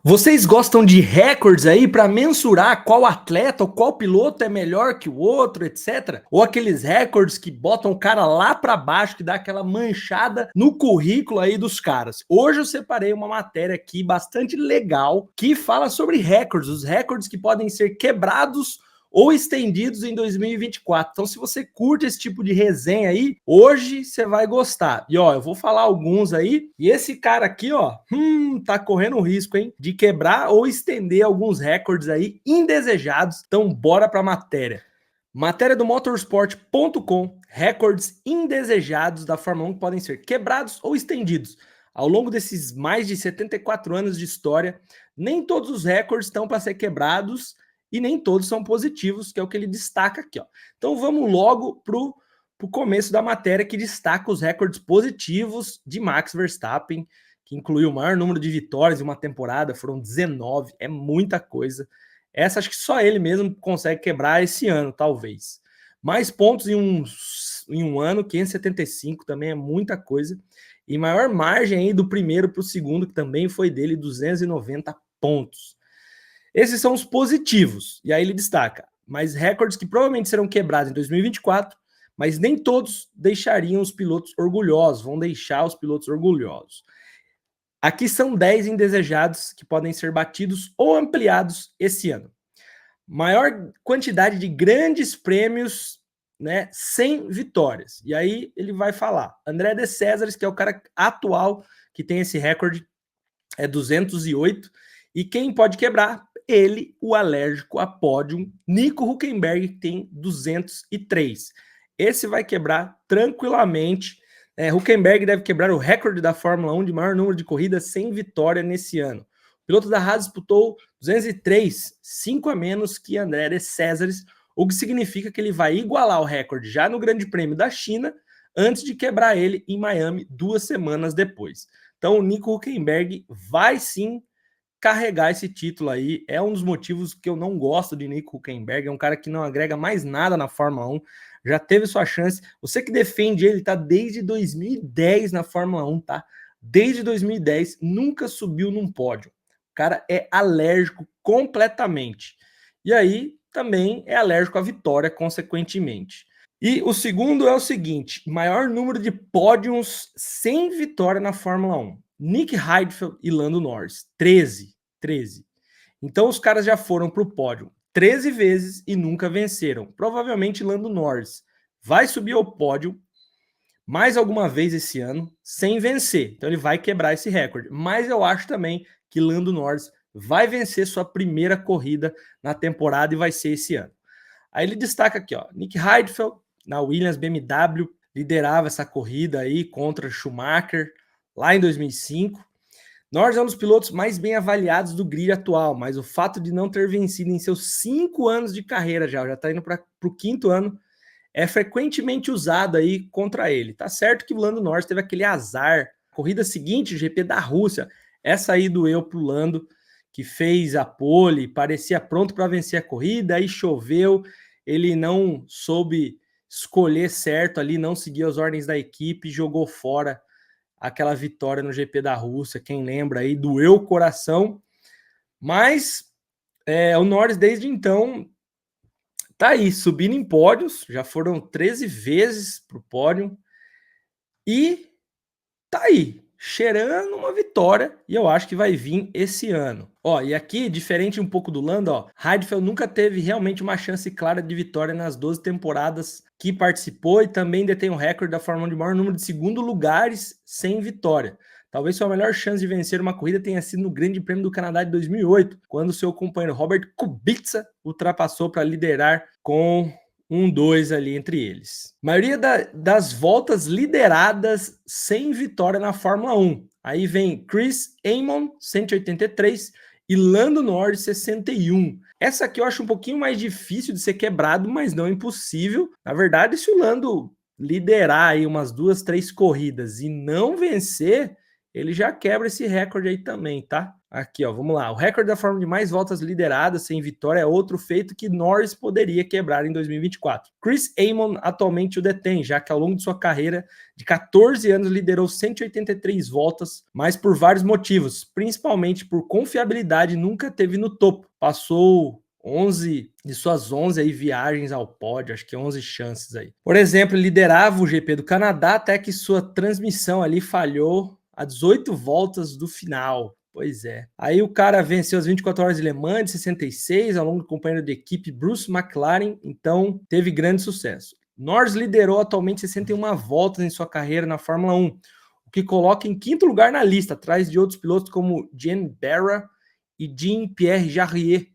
Vocês gostam de recordes aí para mensurar qual atleta ou qual piloto é melhor que o outro, etc? Ou aqueles recordes que botam o cara lá para baixo, que dá aquela manchada no currículo aí dos caras. Hoje eu separei uma matéria aqui bastante legal que fala sobre recordes, os recordes que podem ser quebrados ou estendidos em 2024. Então, se você curte esse tipo de resenha aí, hoje você vai gostar. E ó, eu vou falar alguns aí. E esse cara aqui, ó, tá correndo o risco, hein, de quebrar ou estender alguns recordes aí indesejados. Então, bora pra matéria. Matéria do motorsport.com, recordes indesejados da Fórmula 1 que podem ser quebrados ou estendidos. Ao longo desses mais de 74 anos de história, nem todos os recordes estão para ser quebrados e nem todos são positivos, que é o que ele destaca aqui. Ó. Então vamos logo para o começo da matéria, que destaca os recordes positivos de Max Verstappen, que incluiu o maior número de vitórias em uma temporada, foram 19, é muita coisa. Essa acho que só ele mesmo consegue quebrar esse ano, talvez. Mais pontos em um ano, 575 também é muita coisa. E maior margem aí do primeiro para o segundo, que também foi dele, 290 pontos. Esses são os positivos. E aí ele destaca, mas recordes que provavelmente serão quebrados em 2024, mas nem todos deixariam os pilotos orgulhosos, vão deixar os pilotos orgulhosos. Aqui são 10 indesejados que podem ser batidos ou ampliados esse ano. Maior quantidade de grandes prêmios, né, sem vitórias. E aí ele vai falar. André de Césares, que é o cara atual que tem esse recorde, é 208. E quem pode quebrar? Ele, o alérgico a pódio, Nico Hülkenberg, que tem 203. Esse vai quebrar tranquilamente. Hülkenberg deve quebrar o recorde da Fórmula 1 de maior número de corridas sem vitória nesse ano. O piloto da Haas disputou 203, 5 a menos que André de Césares, o que significa que ele vai igualar o recorde já no Grande Prêmio da China, antes de quebrar ele em Miami 2 semanas depois. Então o Nico Hülkenberg vai sim carregar esse título aí. É um dos motivos que eu não gosto de Nico Hülkenberg. É um cara que não agrega mais nada na Fórmula 1. Já teve sua chance. Você que defende ele, tá desde 2010 na Fórmula 1, tá? Desde 2010, nunca subiu num pódio. O cara é alérgico completamente. E aí, também é alérgico à vitória, consequentemente. E o segundo é o seguinte, maior número de pódios sem vitória na Fórmula 1. Nick Heidfeld e Lando Norris, 13. Então os caras já foram para o pódio 13 vezes e nunca venceram. Provavelmente Lando Norris vai subir ao pódio mais alguma vez esse ano sem vencer. Então ele vai quebrar esse recorde. Mas eu acho também que Lando Norris vai vencer sua primeira corrida na temporada e vai ser esse ano. Aí ele destaca aqui, ó, Nick Heidfeld na Williams BMW liderava essa corrida aí contra Schumacher lá em 2005. Norris é um dos pilotos mais bem avaliados do grid atual, mas o fato de não ter vencido em seus 5 anos de carreira já está indo para o 5º ano, é frequentemente usado aí contra ele. Tá certo que o Lando Norris teve aquele azar. Corrida seguinte, GP da Rússia, essa aí doeu pro Lando, que fez a pole, parecia pronto para vencer a corrida, aí choveu, ele não soube escolher certo ali, não seguiu as ordens da equipe, jogou fora aquela vitória no GP da Rússia. Quem lembra aí, doeu o coração, mas o Norris desde então tá aí, subindo em pódios, já foram 13 vezes pro pódio e tá aí, cheirando uma vitória, e eu acho que vai vir esse ano. Ó, e aqui, diferente um pouco do Lando, ó, Heidfeld nunca teve realmente uma chance clara de vitória nas 12 temporadas que participou e também detém o recorde da Fórmula 1 de maior número de segundo lugares sem vitória. Talvez sua melhor chance de vencer uma corrida tenha sido no Grande Prêmio do Canadá de 2008, quando seu companheiro Robert Kubica ultrapassou para liderar com 1-2 ali entre eles. Maioria das voltas lideradas sem vitória na Fórmula 1. Aí vem Chris Amon, 183, e Lando Norris, 61. Essa aqui eu acho um pouquinho mais difícil de ser quebrado, mas não impossível. Na verdade, se o Lando liderar aí umas 2, 3 corridas e não vencer, ele já quebra esse recorde aí também, tá? Aqui, ó, vamos lá. O recorde da Fórmula de mais voltas lideradas sem vitória é outro feito que Norris poderia quebrar em 2024. Chris Amon atualmente o detém, já que ao longo de sua carreira de 14 anos liderou 183 voltas, mas por vários motivos, principalmente por confiabilidade, nunca teve no topo. Passou 11 de suas 11 aí viagens ao pódio, acho que 11 chances aí. Por exemplo, liderava o GP do Canadá até que sua transmissão ali falhou a 18 voltas do final. Pois é. Aí o cara venceu as 24 horas de Le Mans de 66, ao longo do companheiro de equipe Bruce McLaren, então teve grande sucesso. Norris liderou atualmente 61 voltas em sua carreira na Fórmula 1, o que coloca em quinto lugar na lista, atrás de outros pilotos como Jean Barra e Jean-Pierre Jarier.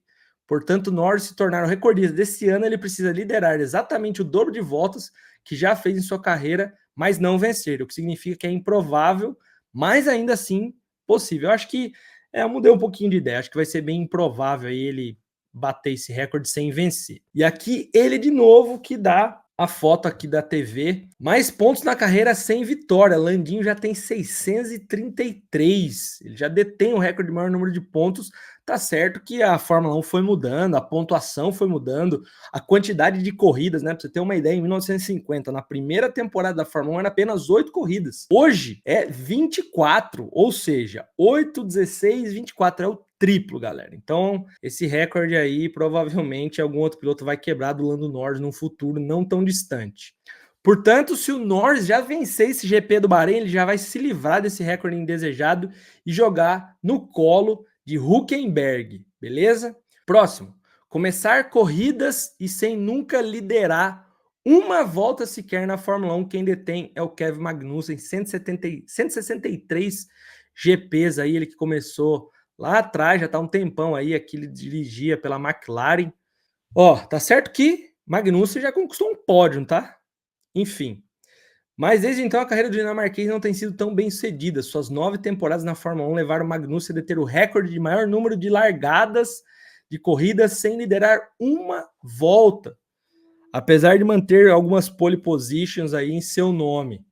Portanto, Norris se tornar o recordista desse ano, ele precisa liderar exatamente o dobro de voltas que já fez em sua carreira, mas não vencer, o que significa que é improvável, mas ainda assim possível. Eu acho que eu mudei um pouquinho de ideia, acho que vai ser bem improvável aí ele bater esse recorde sem vencer. E aqui ele de novo que dá a foto aqui da TV, mais pontos na carreira sem vitória. Landinho já tem 633, ele já detém o recorde de maior número de pontos. Tá certo que a Fórmula 1 foi mudando, a pontuação foi mudando, a quantidade de corridas, né? Pra você ter uma ideia, em 1950, na primeira temporada da Fórmula 1, era apenas 8 corridas. Hoje é 24, ou seja, 8, 16, 24, é o triplo, galera. Então, esse recorde aí, provavelmente, algum outro piloto vai quebrar do Lando Norris num futuro não tão distante. Portanto, se o Norris já vencer esse GP do Bahrein, ele já vai se livrar desse recorde indesejado e jogar no colo de Hülkenberg, beleza? Próximo, começar corridas e sem nunca liderar uma volta sequer na Fórmula 1, quem detém é o Kevin Magnussen, 163 GPs aí, ele que começou lá atrás, já tá um tempão aí, aqui ele dirigia pela McLaren. Ó, tá certo que Magnussen já conquistou um pódio, tá? Enfim, mas desde então a carreira do dinamarquês não tem sido tão bem sucedida. Suas 9 temporadas na Fórmula 1 levaram Magnussen a deter o recorde de maior número de largadas de corridas sem liderar uma volta, apesar de manter algumas pole positions aí em seu nome,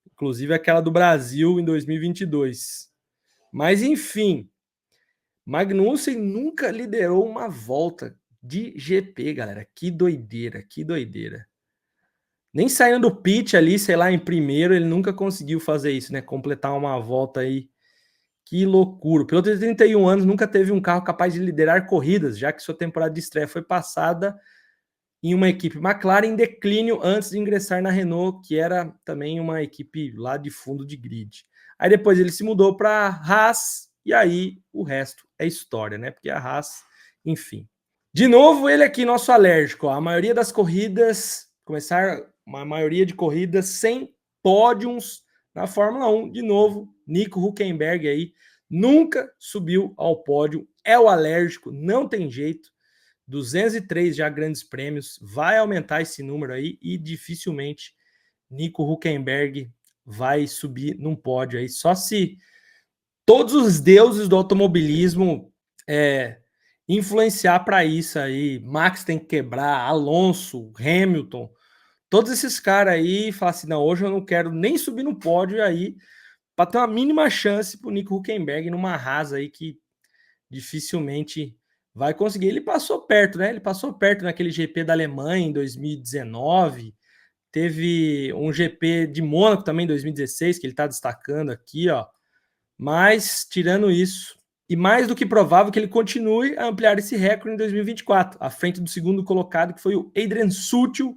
inclusive aquela do Brasil em 2022. Mas enfim, Magnussen nunca liderou uma volta de GP, galera. Que doideira, que doideira. Nem saindo do pit ali, sei lá, em primeiro, ele nunca conseguiu fazer isso, né? Completar uma volta aí. Que loucura. O piloto de 31 anos nunca teve um carro capaz de liderar corridas, já que sua temporada de estreia foi passada em uma equipe McLaren em declínio antes de ingressar na Renault, que era também uma equipe lá de fundo de grid. Aí depois ele se mudou para a Haas, e aí o resto é história, né? Porque a Haas, enfim. De novo, ele aqui, nosso alérgico. Ó. A maioria das corridas, começar uma maioria de corridas sem pódios na Fórmula 1. De novo, Nico Hülkenberg aí nunca subiu ao pódio. É o alérgico, não tem jeito. 203 já grandes prêmios, vai aumentar esse número aí e dificilmente Nico Hülkenberg vai subir num pódio aí. Só se todos os deuses do automobilismo influenciar para isso aí. Max tem que quebrar, Alonso, Hamilton, todos esses caras aí falar assim: não, hoje eu não quero nem subir no pódio, e aí, para ter uma mínima chance para o Nico Hülkenberg numa Haas aí que dificilmente vai conseguir. Ele passou perto, né? Ele passou perto naquele GP da Alemanha em 2019. Teve um GP de Mônaco também em 2016, que ele está destacando aqui, ó. Mas, tirando isso, e mais do que provável que ele continue a ampliar esse recorde em 2024, à frente do segundo colocado, que foi o Adrian Sutil,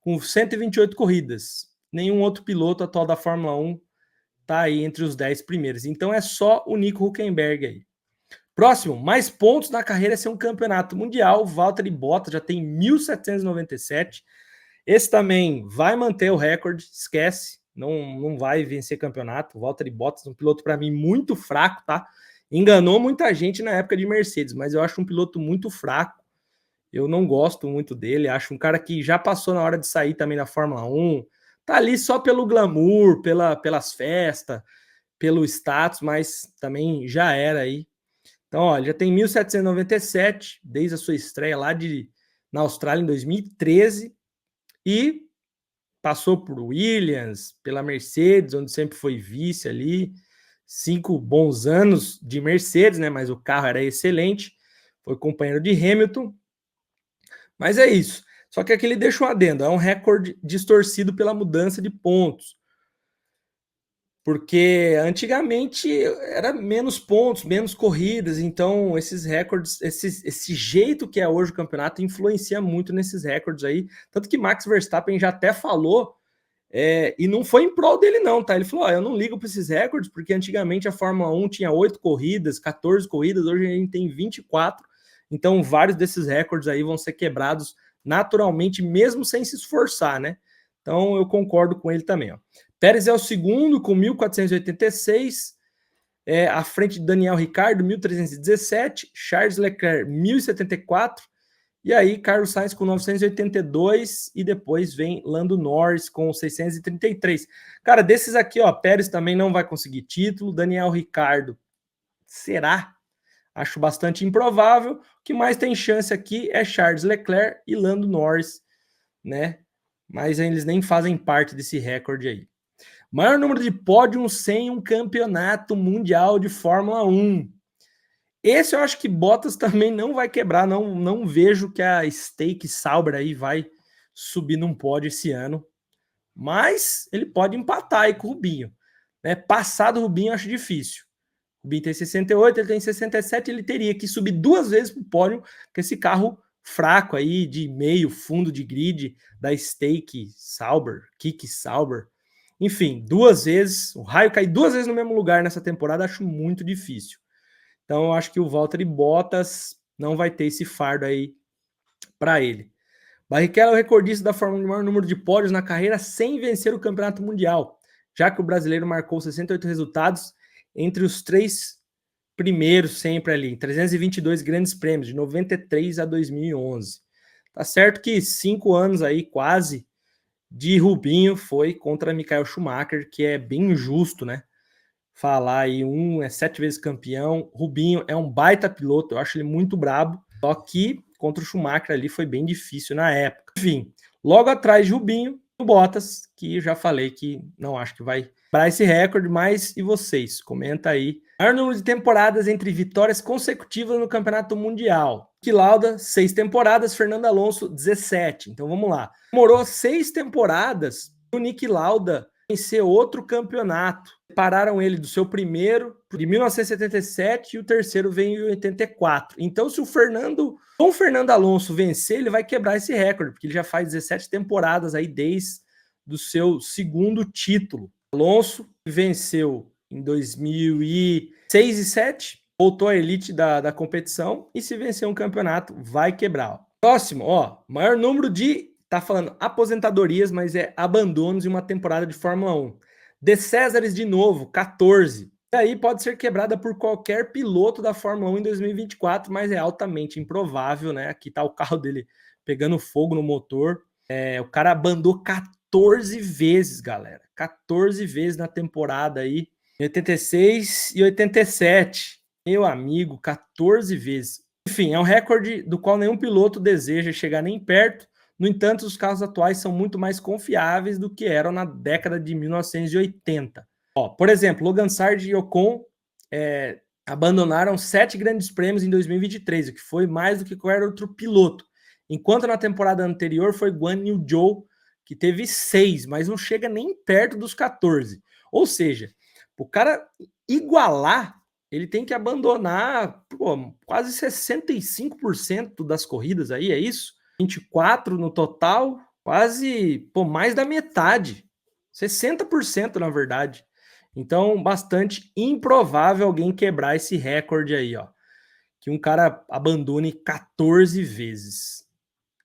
com 128 corridas. Nenhum outro piloto atual da Fórmula 1 está aí entre os 10 primeiros. Então é só o Nico Hülkenberg aí. Próximo, mais pontos na carreira ser um campeonato mundial. Valtteri Bottas já tem 1.797. Esse também vai manter o recorde, esquece. Não vai vencer campeonato. O Valtteri Bottas, um piloto para mim muito fraco, tá? Enganou muita gente na época de Mercedes, mas eu acho um piloto muito fraco. Eu não gosto muito dele. Acho um cara que já passou na hora de sair também da Fórmula 1. Tá ali só pelo glamour, pelas festas, pelo status, mas também já era aí. Então, ó, ele já tem 1.797 desde a sua estreia lá na Austrália em 2013 e passou por Williams, pela Mercedes, onde sempre foi vice ali. 5 bons anos de Mercedes, né? Mas o carro era excelente, foi companheiro de Hamilton. Mas é isso. Só que aqui ele deixa um adendo, é um recorde distorcido pela mudança de pontos. Porque antigamente era menos pontos, menos corridas, então esses recordes, esse jeito que é hoje o campeonato influencia muito nesses recordes aí. Tanto que Max Verstappen já até falou, e não foi em prol dele não, tá? Ele falou, eu não ligo para esses recordes, porque antigamente a Fórmula 1 tinha 8 corridas, 14 corridas, hoje a gente tem 24, então vários desses recordes aí vão ser quebrados naturalmente, mesmo sem se esforçar, né? Então eu concordo com ele também, ó. Pérez é o segundo com 1.486, à frente de Daniel Ricciardo, 1.317, Charles Leclerc, 1.074, e aí Carlos Sainz com 982, e depois vem Lando Norris com 633. Cara, desses aqui, ó, Pérez também não vai conseguir título, Daniel Ricciardo, será? Acho bastante improvável. O que mais tem chance aqui é Charles Leclerc e Lando Norris, né? Mas eles nem fazem parte desse recorde aí. Maior número de pódios sem um campeonato mundial de Fórmula 1. Esse eu acho que Bottas também não vai quebrar. Não vejo que a Stake Sauber aí vai subir num pódio esse ano. Mas ele pode empatar aí com o Rubinho. Né? Passado o Rubinho eu acho difícil. O Rubinho tem 68, ele tem 67, ele teria que subir 2 vezes para o pódio com esse carro fraco aí de meio fundo de grid da Stake Sauber, Kiki Sauber. Enfim, 2 vezes, o raio cair 2 vezes no mesmo lugar nessa temporada, acho muito difícil. Então, eu acho que o Valtteri Bottas não vai ter esse fardo aí para ele. Barrichello é o recordista da Fórmula 1 de maior número de pódios na carreira sem vencer o Campeonato Mundial, já que o brasileiro marcou 68 resultados entre os 3 primeiros sempre ali, 322 grandes prêmios, de 93 a 2011. Tá certo que 5 anos aí, quase, de Rubinho foi contra Michael Schumacher, que é bem injusto, né? Falar aí, é 7 vezes campeão. Rubinho é um baita piloto, eu acho ele muito brabo. Só que contra o Schumacher ali foi bem difícil na época. Enfim, logo atrás de Rubinho, o Bottas, que já falei que não acho que vai para esse recorde, mas e vocês? Comenta aí. Maior número de temporadas entre vitórias consecutivas no Campeonato Mundial. Niki Lauda, 6 temporadas, Fernando Alonso, 17. Então vamos lá. Demorou 6 temporadas o Niki Lauda vencer outro campeonato. Pararam ele do seu primeiro, de 1977, e o terceiro veio em 84. Então, se o Fernando Alonso vencer, ele vai quebrar esse recorde, porque ele já faz 17 temporadas aí desde o seu segundo título. Alonso venceu em 2006 e 2007, voltou à elite da competição, e se vencer um campeonato, vai quebrar. Próximo, maior número de, tá falando aposentadorias, mas é abandonos em uma temporada de Fórmula 1. De Césares de novo, 14. E aí pode ser quebrada por qualquer piloto da Fórmula 1 em 2024, mas é altamente improvável, né? Aqui tá o carro dele pegando fogo no motor. O cara abandou 14 vezes, galera. 14 vezes na temporada aí. 86 e 87. Meu amigo, 14 vezes. Enfim, é um recorde do qual nenhum piloto deseja chegar nem perto. No entanto, os carros atuais são muito mais confiáveis do que eram na década de 1980. Por exemplo, Logan Sargent e Ocon abandonaram 7 grandes prêmios em 2023, o que foi mais do que qualquer outro piloto. Enquanto na temporada anterior foi Guan Yu Zhou, que teve 6, mas não chega nem perto dos 14. Ou seja, o cara igualar, ele tem que abandonar quase 65% das corridas aí, é isso? 24 no total, quase mais da metade, 60% na verdade. Então, bastante improvável alguém quebrar esse recorde aí, que um cara abandone 14 vezes.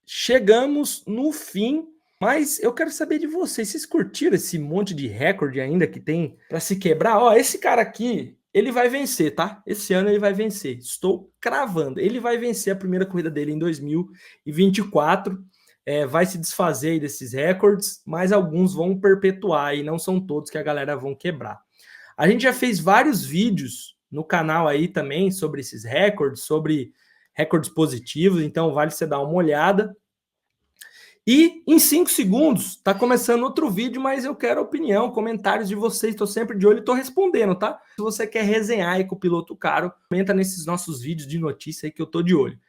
Chegamos no fim, mas eu quero saber de vocês curtiram esse monte de recorde ainda que tem para se quebrar? Esse cara aqui, ele vai vencer, tá? Esse ano ele vai vencer. Estou cravando. Ele vai vencer a primeira corrida dele em 2024. Vai se desfazer aí desses recordes, mas alguns vão perpetuar e não são todos que a galera vão quebrar. A gente já fez vários vídeos no canal aí também sobre esses recordes, sobre recordes positivos, então vale você dar uma olhada. E em 5 segundos, tá começando outro vídeo, mas eu quero opinião, comentários de vocês, tô sempre de olho e tô respondendo, tá? Se você quer resenhar aí com o piloto caro, comenta nesses nossos vídeos de notícia aí que eu tô de olho.